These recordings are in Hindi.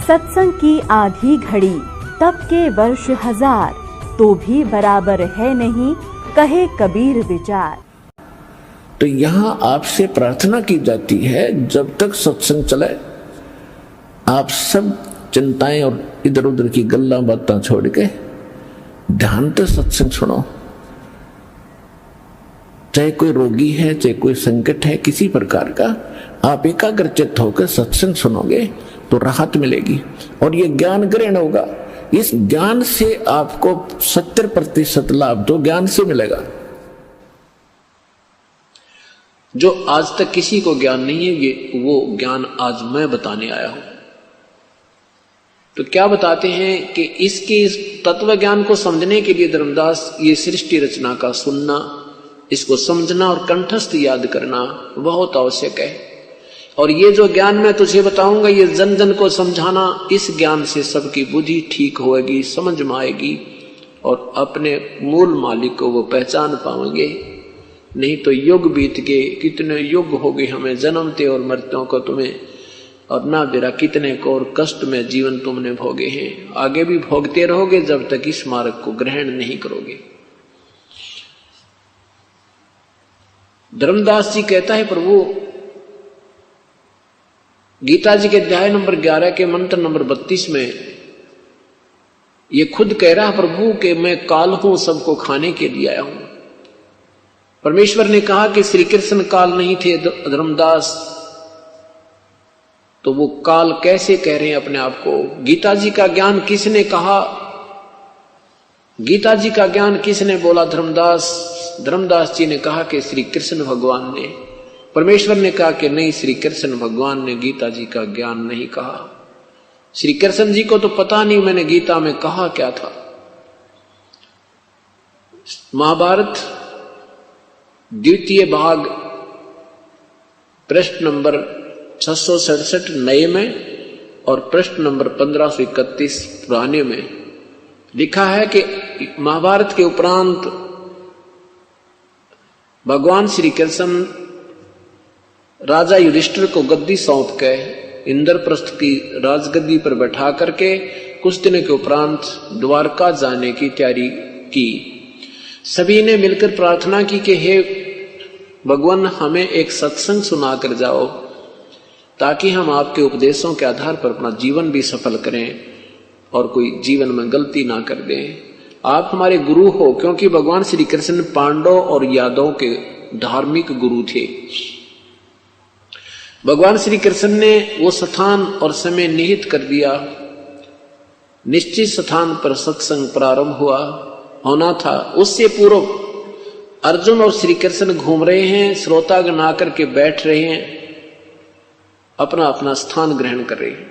सत्संग की आधी घड़ी तब के वर्ष 1000, तो भी बराबर है नहीं, कहे कबीर विचार। तो यहाँ आपसे प्रार्थना की जाती है, जब तक सत्संग चले आप सब चिंताएं और इधर उधर की गल्ला बातें छोड़ के ध्यान से सत्संग सुनो। चाहे कोई रोगी है, चाहे कोई संकट है किसी प्रकार का, आप एकाग्रचित्त होकर सत्संग सुनोगे तो राहत मिलेगी और ये ज्ञान ग्रहण होगा। इस ज्ञान से आपको 70% लाभ तो ज्ञान से मिलेगा। जो आज तक किसी को ज्ञान नहीं है, ये वो ज्ञान आज मैं बताने आया हूं। तो क्या बताते हैं कि इसके इस तत्व ज्ञान को समझने के लिए धर्मदास ये सृष्टि रचना का सुनना, इसको समझना और कंठस्थ याद करना बहुत आवश्यक है। और ये जो ज्ञान मैं तुझे बताऊंगा, ये जन जन को समझाना, इस ज्ञान से सबकी बुद्धि ठीक होगी, समझ में आएगी और अपने मूल मालिक को वो पहचान पाएंगे। नहीं तो युग बीत गए, कितने युग हो गए हमें जन्मते और मरते को तुम्हें, और ना बेरा कितने को और कष्ट में जीवन तुमने भोगे हैं, आगे भी भोगते रहोगे जब तक इस मार्ग को ग्रहण नहीं करोगे। धर्मदास जी कहता है, प्रभु गीता जी के अध्याय नंबर 11 के मंत्र नंबर 32 में ये खुद कह रहा प्रभु कि मैं काल हूं, सबको खाने के लिए आया हूं। परमेश्वर ने कहा कि श्री कृष्ण काल नहीं थे धर्मदास, तो वो काल कैसे कह रहे हैं अपने आप को? गीता जी का ज्ञान किसने कहा? गीता जी का ज्ञान किसने बोला? धर्मदास जी ने कहा कि श्री कृष्ण भगवान ने। परमेश्वर ने कहा कि नहीं, श्री कृष्ण भगवान ने गीता जी का ज्ञान नहीं कहा। श्री कृष्ण जी को तो पता नहीं मैंने गीता में कहा क्या था। महाभारत द्वितीय भाग प्रश्न नंबर 667 नए में और प्रश्न नंबर 1531 पुराने में लिखा है कि महाभारत के उपरांत भगवान श्री कृष्ण राजा युधिष्ठिर को गद्दी सौंप के इंद्रप्रस्थ की राजगद्दी पर बैठा करके कुछ दिनों के उपरांत द्वारका जाने की तैयारी की। सभी ने मिलकर प्रार्थना की कि हे भगवान, हमें एक सत्संग सुना कर जाओ ताकि हम आपके उपदेशों के आधार पर अपना जीवन भी सफल करें और कोई जीवन में गलती ना कर दें। आप हमारे गुरु हो, क्योंकि भगवान श्री कृष्ण पांडव और यादवों के धार्मिक गुरु थे। भगवान श्री कृष्ण ने वो स्थान और समय निहित कर दिया। निश्चित स्थान पर सत्संग प्रारंभ होना था। उससे पूर्व अर्जुन और श्री कृष्ण घूम रहे हैं, श्रोतागण आकर के बैठ रहे हैं, अपना अपना स्थान ग्रहण कर रहे हैं।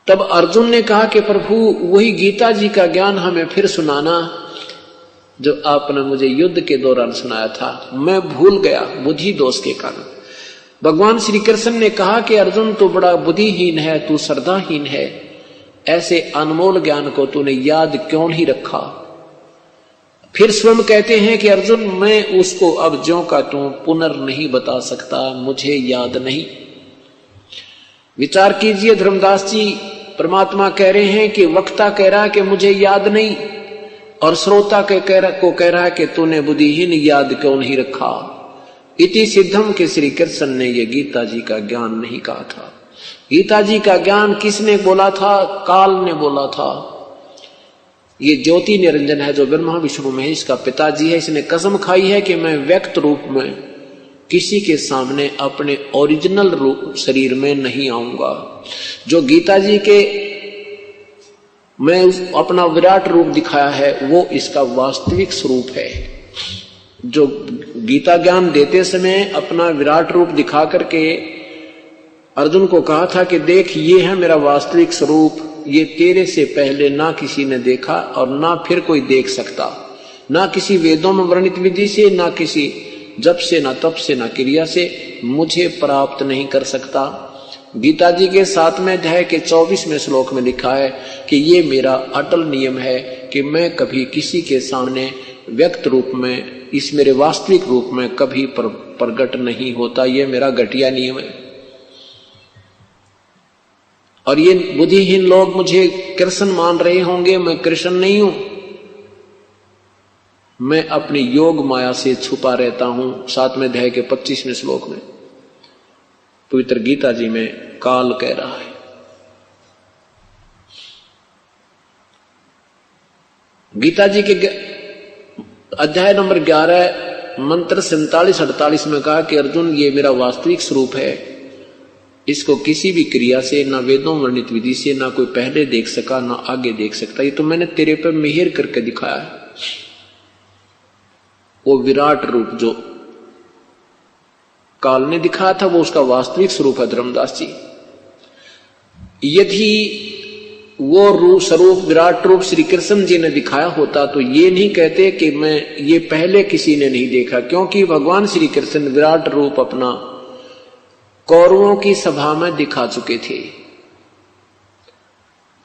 तब अर्जुन ने कहा कि प्रभु, वही गीता जी का ज्ञान हमें फिर सुनाना जो आपने मुझे युद्ध के दौरान सुनाया था। मैं भूल गया बुद्धि दोष के कारण। भगवान श्री कृष्ण ने कहा कि अर्जुन, तू बड़ा बुद्धिहीन है, तू श्रद्धाहीन है, ऐसे अनमोल ज्ञान को तूने याद क्यों नहीं रखा? फिर स्वयं कहते हैं कि अर्जुन, मैं उसको अब ज्यों का त्यों पुनर् नहीं बता सकता, मुझे याद नहीं। विचार कीजिए धर्मदास जी, परमात्मा कह रहे हैं कि वक्ता कह रहा है कि मुझे याद नहीं, और श्रोता को कह रहा है कि तूने बुद्धिहीन याद क्यों नहीं रखा। इति सिद्धम के श्री कृष्ण ने ये गीता जी का ज्ञान नहीं कहा था। गीता जी का ज्ञान किसने बोला था? काल ने बोला था। ये ज्योति निरंजन है जो ब्रह्मा विष्णु महेश का पिताजी है। इसने कसम खाई है कि मैं व्यक्त रूप में किसी के सामने अपने ओरिजिनल रूप शरीर में नहीं आऊंगा। जो गीता जी के मैं अपना विराट रूप दिखाया है वो इसका वास्तविक स्वरूप है। जो गीता ज्ञान देते समय अपना विराट रूप दिखा करके अर्जुन को कहा था कि देख, ये है मेरा वास्तविक स्वरूप, ये तेरे से पहले ना किसी ने देखा और ना फिर कोई देख सकता, ना किसी वेदों में वर्णित विधि से, ना किसी जप से, ना तप से, ना क्रिया से मुझे प्राप्त नहीं कर सकता। गीता जी के 7वें अध्याय के 24वें श्लोक में लिखा है कि ये मेरा अटल नियम है कि मैं कभी किसी के सामने व्यक्त रूप में, इस मेरे वास्तविक रूप में कभी प्रकट नहीं होता। ये मेरा घटिया नियम है। और ये बुद्धिहीन लोग मुझे कृष्ण मान रहे होंगे, मैं कृष्ण नहीं हूं। मैं अपनी योग माया से छुपा रहता हूं। 7वें अध्याय के 25वें श्लोक में पवित्र गीता जी में काल कह रहा है। गीता जी के अध्याय नंबर 11 मंत्र 47-48 में कहा कि अर्जुन, ये मेरा वास्तविक स्वरूप है, इसको किसी भी क्रिया से, ना वेदों वर्णित विधि से, ना कोई पहले देख सका ना आगे देख सकता। ये तो मैंने तेरे पर मेहर करके दिखाया है। वो विराट रूप जो काल ने दिखाया था वो उसका वास्तविक स्वरूप है धर्मदास जी। यदि वो रूप स्वरूप विराट रूप श्री कृष्ण जी ने दिखाया होता तो ये नहीं कहते कि मैं ये पहले किसी ने नहीं देखा, क्योंकि भगवान श्री कृष्ण विराट रूप अपना कौरवों की सभा में दिखा चुके थे।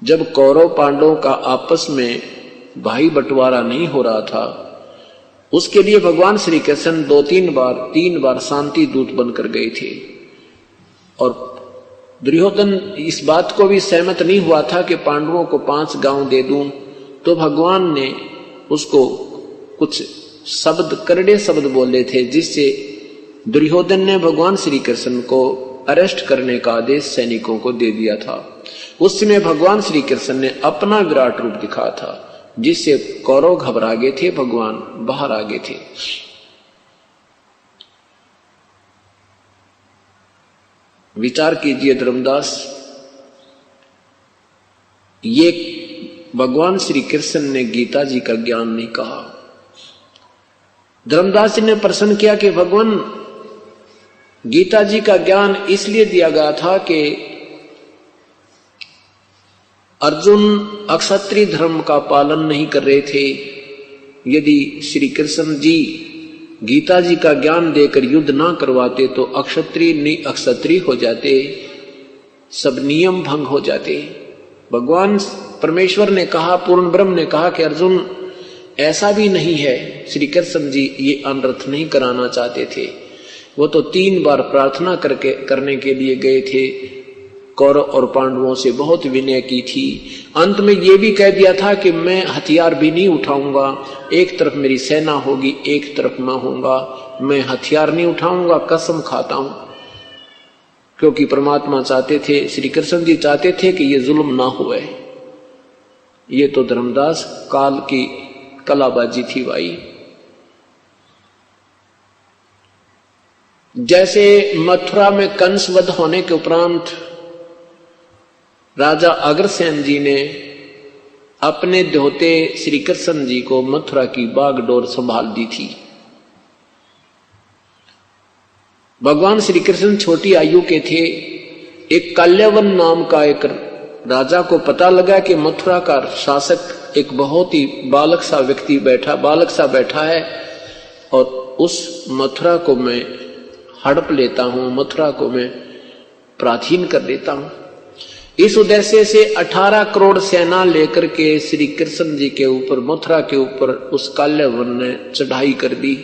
जब कौरव पांडवों का आपस में भाई बंटवारा नहीं हो रहा था, उसके लिए भगवान श्री कृष्ण 3 बार शांति दूत बनकर गए थे। और दुर्योधन इस बात को भी सहमत नहीं हुआ था कि पांडवों को 5 गांव दे दूं, तो भगवान ने उसको कुछ शब्द, करड़े शब्द बोले थे, जिससे दुर्योधन ने भगवान श्री कृष्ण को अरेस्ट करने का आदेश सैनिकों को दे दिया था। उस समय भगवान श्री कृष्ण ने अपना विराट रूप दिखाया था, जिससे कौरव घबरा गए थे, भगवान बाहर आ गए थे। विचार कीजिए धर्मदास, ये भगवान श्री कृष्ण ने गीता जी का ज्ञान नहीं कहा। धर्मदास जी ने प्रश्न किया कि भगवान, गीता जी का ज्ञान इसलिए दिया गया था कि अर्जुन अक्षत्रिय धर्म का पालन नहीं कर रहे थे। यदि श्री कृष्ण जी गीता जी का ज्ञान देकर युद्ध ना करवाते तो अक्षत्रिय हो जाते, सब नियम भंग हो जाते। भगवान परमेश्वर ने कहा, पूर्ण ब्रह्म ने कहा कि अर्जुन ऐसा भी नहीं है। श्री कृष्ण जी ये अनर्थ नहीं कराना चाहते थे। वो तो 3 बार प्रार्थना करने के लिए गए थे, कौरव और पांडवों से बहुत विनय की थी। अंत में ये भी कह दिया था कि मैं हथियार भी नहीं उठाऊंगा, एक तरफ मेरी सेना होगी, एक तरफ मैं होऊंगा, मैं हथियार नहीं उठाऊंगा, कसम खाता हूं। क्योंकि परमात्मा चाहते थे, श्री कृष्ण जी चाहते थे कि ये जुल्म ना हुए। ये तो धर्मदास काल की कलाबाजी थी भाई। जैसे मथुरा में कंस वध होने के उपरांत राजा अग्रसेन जी ने अपने दोहते श्री कृष्ण जी को मथुरा की बागडोर संभाल दी थी। भगवान श्री कृष्ण छोटी आयु के थे। एक काल्यवन नाम का एक राजा को पता लगा कि मथुरा का शासक एक बहुत ही बालक सा बैठा है और उस मथुरा को मैं हड़प लेता हूं, मथुरा को मैं प्राचीन कर देता हूं। इस उद्देश्य से 18 करोड़ सेना लेकर के श्री कृष्ण जी के ऊपर, मथुरा के ऊपर उस काल्यवन ने चढ़ाई कर दी।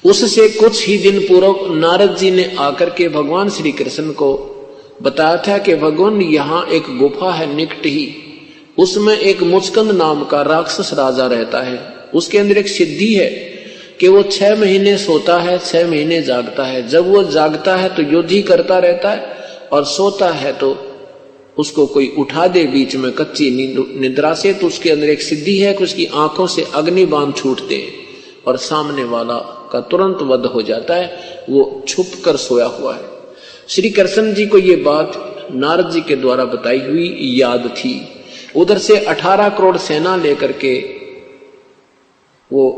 उससे कुछ ही दिन पूर्व नारद जी ने आकर के भगवान श्री कृष्ण को बताया था कि भगवान यहाँ एक गुफा है निकट ही, उसमें एक मुचकंद नाम का राक्षस राजा रहता है। उसके अंदर एक सिद्धि है कि वो 6 महीने सोता है, 6 महीने जागता है। जब वो जागता है तो युद्ध ही करता रहता है, और सोता है तो उसको कोई उठा दे बीच में कच्ची निद्रा से, तो उसके अंदर एक सिद्धि है कि उसकी आंखों से अग्नि बाण छूट दे और सामने वाला का तुरंत वध हो जाता है। वो छुप कर सोया हुआ है। श्री कृष्ण जी को ये बात नारद जी के द्वारा बताई हुई याद थी। उधर से 18 करोड़ सेना लेकर के वो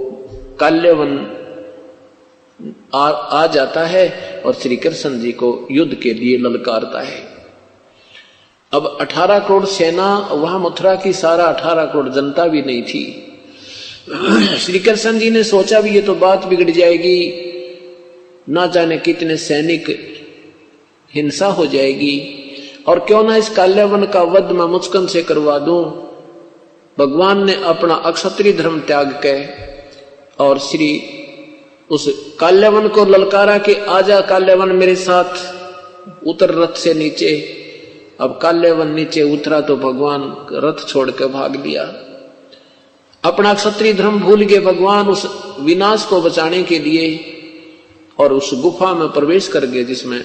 काल्यवन आ जाता है और श्री कृष्ण जी को युद्ध के लिए ललकारता है। अब 18 करोड़ सेना, वहां मथुरा की सारा 18 करोड़ जनता भी नहीं थी। श्री कृष्ण जी ने सोचा भी ये तो बात बिगड़ जाएगी, ना जाने कितने सैनिक हिंसा हो जाएगी, और क्यों ना इस काल्यवन का वध मैं मुचकंद से करवा दूं। भगवान ने अपना अक्षत्रिय धर्म त्याग के और श्री उस काल्यवन को ललकारा कि आजा काल्यवन मेरे साथ, उतर रथ से नीचे। अब काल्यवन नीचे उतरा तो भगवान रथ छोड़ के भाग लिया। अपना क्षत्रिय धर्म भूल गए भगवान उस विनाश को बचाने के लिए, और उस गुफा में प्रवेश कर गए जिसमें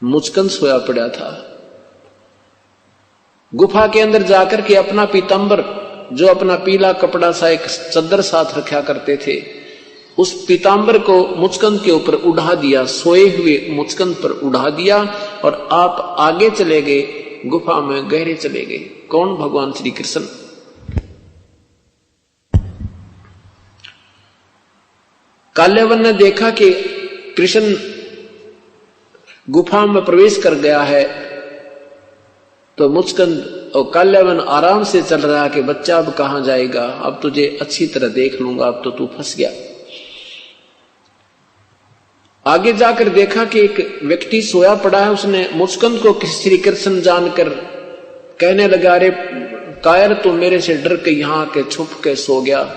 मुचकंद सोया पड़ा था। गुफा के अंदर जाकर के अपना पीतांबर, जो अपना पीला कपड़ा सा एक चद्दर साथ रखा करते थे, उस पीतांबर को मुचकंद के ऊपर उड़ा दिया, सोए हुए मुचकंद पर उड़ा दिया, और आप आगे चले गए, गुफा में गहरे चले गए। कौन? भगवान श्री कृष्ण। काल्यवन ने देखा कि कृष्ण गुफा में प्रवेश कर गया है, तो मुचकंद और काल्यवन आराम से चल रहा कि बच्चा अब कहां जाएगा, अब तुझे अच्छी तरह देख लूंगा, अब तो तू फंस गया। आगे जाकर देखा कि एक व्यक्ति सोया पड़ा है, उसने मुचकंद को श्री कृष्ण जानकर कहने लगा, अरे कायर तू मेरे से डर के यहां के छुप के सो गया।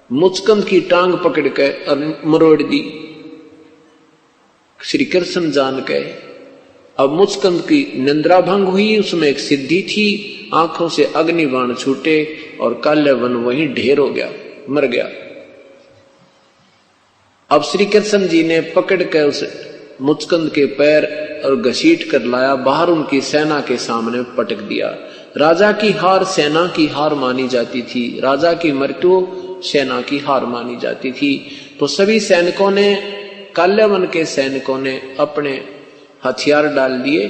मुचकंद की टांग पकड़ के मरोड़ दी श्री कृष्ण जान के। अब मुचकंद की निंद्रा भंग हुई, उसमें एक सिद्धि थी, आंखों से अग्निबाण छूटे और काल्यवन वहीं ढेर हो गया, मर गया। अब श्री कृष्ण जी ने पकड़ के उस मुचकंद के पैर और घसीट कर लाया, बाहर उनकी सेना के सामने पटक दिया। राजा की हार सेना की हार मानी जाती थी, राजा की मृत्यु सेना की हार मानी जाती थी। तो सभी सैनिकों ने, काल्यवन के सैनिकों ने अपने हथियार डाल लिए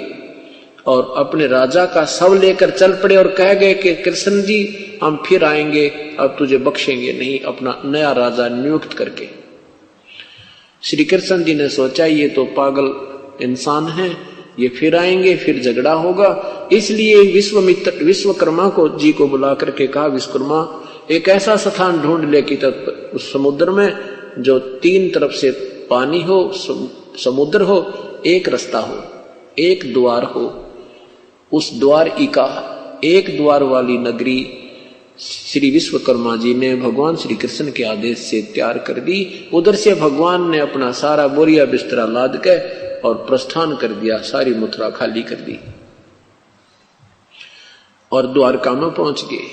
और अपने राजा का शव लेकर चल पड़े और कह गए कि कृष्ण जी हम फिर आएंगे, अब तुझे बख्शेंगे नहीं, अपना नया राजा नियुक्त करके। श्री कृष्ण जी ने सोचा ये तो पागल इंसान है, ये फिर आएंगे, फिर झगड़ा होगा। इसलिए विश्वकर्मा को जी को बुला करके कहा, विश्वकर्मा एक ऐसा स्थान ढूंढ ले कि तब उस समुद्र में जो तीन तरफ से पानी हो, समुद्र हो, एक रास्ता हो, एक द्वार हो, उस द्वार का एक द्वार वाली नगरी श्री विश्वकर्मा जी ने भगवान श्री कृष्ण के आदेश से तैयार कर दी। उधर से भगवान ने अपना सारा बोरिया बिस्तरा लाद के और प्रस्थान कर दिया, सारी मथुरा खाली कर दी और द्वारका में पहुंच गए।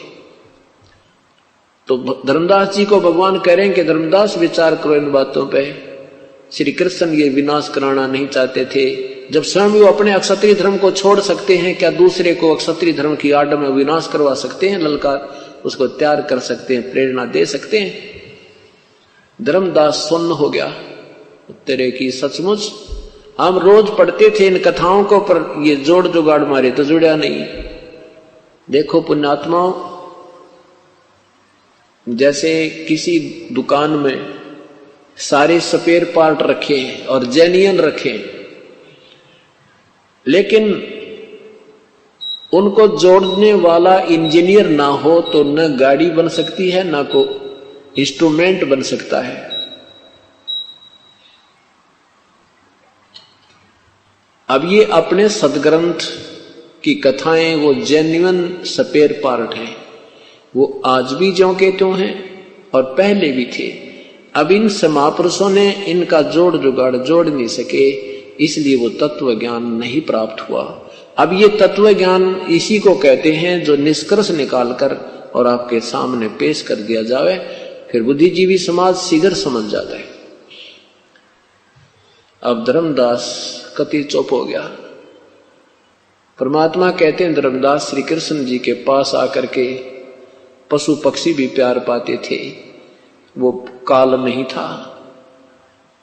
तो धर्मदास जी को भगवान कह रहे हैं कि धर्मदास विचार करो इन बातों पे। श्री कृष्ण ये विनाश कराना नहीं चाहते थे। जब स्वयं वो अपने अक्षत्रिय धर्म को छोड़ सकते हैं, क्या दूसरे को अक्षत्रिय धर्म की आड़ में विनाश करवा सकते हैं? ललकार उसको तैयार कर सकते हैं, प्रेरणा दे सकते हैं। धर्मदास सुन्न हो गया, तेरे की सचमुच हम रोज पढ़ते थे इन कथाओं को, पर ये जोड़ जुगाड़ मारे तो जुड़ा नहीं। देखो पुण्यात्माओं, जैसे किसी दुकान में सारे स्पेयर पार्ट रखे हैं और जेन्युइन रखे हैं, लेकिन उनको जोड़ने वाला इंजीनियर ना हो तो न गाड़ी बन सकती है, ना को इंस्ट्रूमेंट बन सकता है। अब ये अपने सदग्रंथ की कथाएं वो जेन्युइन स्पेयर पार्ट हैं, वो आज भी ज्यों के त्यों हैं और पहले भी थे। अब इन महापुरुषों ने इनका जोड़ जुगाड़ जोड़ नहीं सके, इसलिए वो तत्व ज्ञान नहीं प्राप्त हुआ। अब ये तत्व ज्ञान इसी को कहते हैं जो निष्कर्ष निकालकर और आपके सामने पेश कर दिया जावे, फिर बुद्धिजीवी समाज शीघ्र समझ जाता है। अब धर्मदास कति चुप हो गया। परमात्मा कहते हैं धर्मदास श्री कृष्ण जी के पास आकर के पशु पक्षी भी प्यार पाते थे, वो काल नहीं था।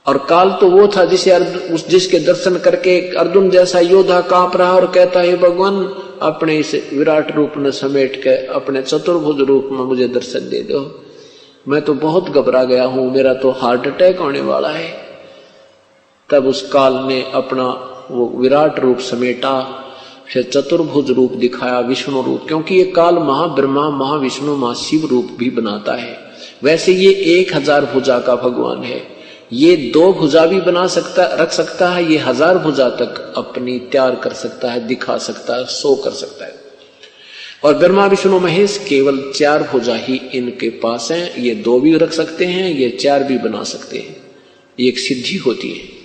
और काल तो वो था जिसके दर्शन करके अर्जुन जैसा योद्धा कांप रहा और कहता है भगवान अपने इस विराट रूप में समेट के अपने चतुर्भुज रूप में मुझे दर्शन दे दो, मैं तो बहुत घबरा गया हूं, मेरा तो हार्ट अटैक होने वाला है। तब उस काल ने अपना वो विराट रूप समेटा, फिर चतुर्भुज रूप दिखाया, विष्णु रूप, क्योंकि ये काल महाब्रह्मा महाविष्णु महाशिव रूप भी बनाता है। वैसे ये 1000 भुजा का भगवान है, ये 2 भुजा भी बना सकता रख सकता है, ये 1000 भुजा तक अपनी तैयार कर सकता है, दिखा सकता है, शो कर सकता है। और ब्रह्मा विष्णु महेश केवल 4 भुजा ही इनके पास हैं, ये 2 भी रख सकते हैं, ये 4 भी बना सकते हैं, ये एक सिद्धि होती है।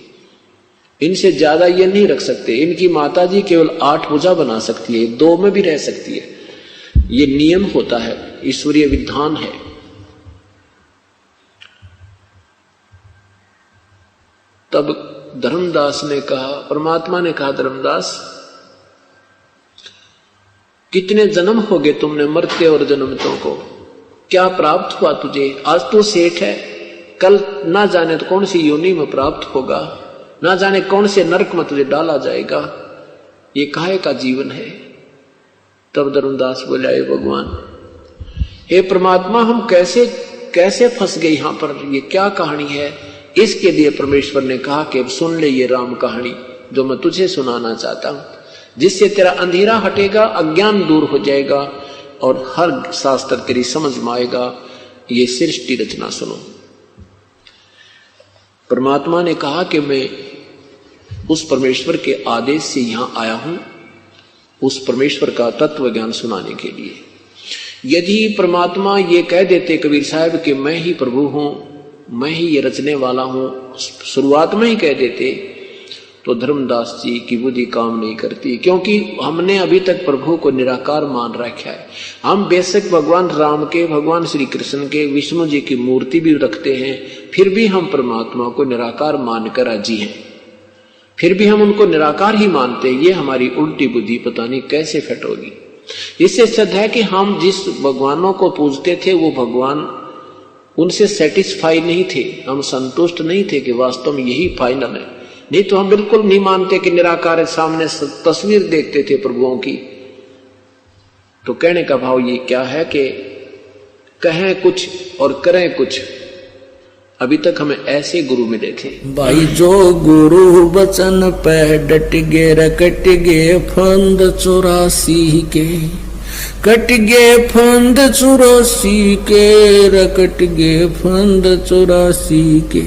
इनसे ज्यादा ये नहीं रख सकते। इनकी माता जी केवल 8 भुजा बना सकती है, 2 में भी रह सकती है। ये नियम होता है, ईश्वरीय विधान है। तब धर्मदास ने कहा, परमात्मा ने कहा, धर्मदास कितने जन्म हो गए तुमने मरते और जन्मतों को, क्या प्राप्त हुआ तुझे? आज तो सेठ है, कल ना जाने तो कौन सी योनि में प्राप्त होगा, ना जाने कौन से नरक में तुझे डाला जाएगा, ये काहे का जीवन है। तब धर्मदास बोला, हे भगवान, हे परमात्मा, हम कैसे कैसे फंस गए यहां पर, ये क्या कहानी है? इसके लिए परमेश्वर ने कहा कि अब सुन ले ये राम कहानी जो मैं तुझे सुनाना चाहता हूं, जिससे तेरा अंधेरा हटेगा, अज्ञान दूर हो जाएगा और हर शास्त्र तेरी समझ में आएगा। ये सृष्टि रचना सुनो। परमात्मा ने कहा कि मैं उस परमेश्वर के आदेश से यहां आया हूं, उस परमेश्वर का तत्व ज्ञान सुनाने के लिए। यदि परमात्मा ये कह देते कबीर साहब कि मैं ही प्रभु हूं, मैं ही ये रचने वाला हूं, शुरुआत में ही कह देते, तो धर्मदास जी की बुद्धि काम नहीं करती, क्योंकि हमने अभी तक प्रभु को निराकार मान रखा है। हम बेशक भगवान राम के, भगवान श्री कृष्ण के, विष्णु जी की मूर्ति भी रखते हैं, फिर भी हम परमात्मा को निराकार मानकर राजी हैं, फिर भी हम उनको निराकार ही मानते हैं। ये हमारी उल्टी बुद्धि पता नहीं कैसे फिट होगी। इससे सिद्ध है कि हम जिस भगवानों को पूजते थे वो भगवान उनसे सेटिस्फाई नहीं थे, हम संतुष्ट नहीं थे कि वास्तव में यही फाइनल है। नहीं तो हम बिल्कुल नहीं मानते कि निराकार सामने तस्वीर देखते थे प्रभुओं की। तो कहने का भाव ये क्या है कि कहें कुछ और करें कुछ। अभी तक हमें ऐसे गुरु मिले थे। भाई जो गुरु बचन पे डट गे, रकट गे फंद 84 के, कट गे फंद 84 के, रकट गे फंद 84 के।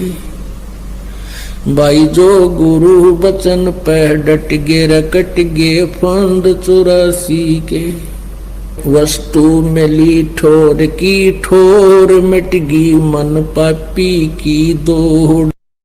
भाई जो गुरु बचन पे डट गे, रकट गे फंद 84 के। वस्तु मिली ठोर की ठोर, मिट गई मन पापी की दौड़।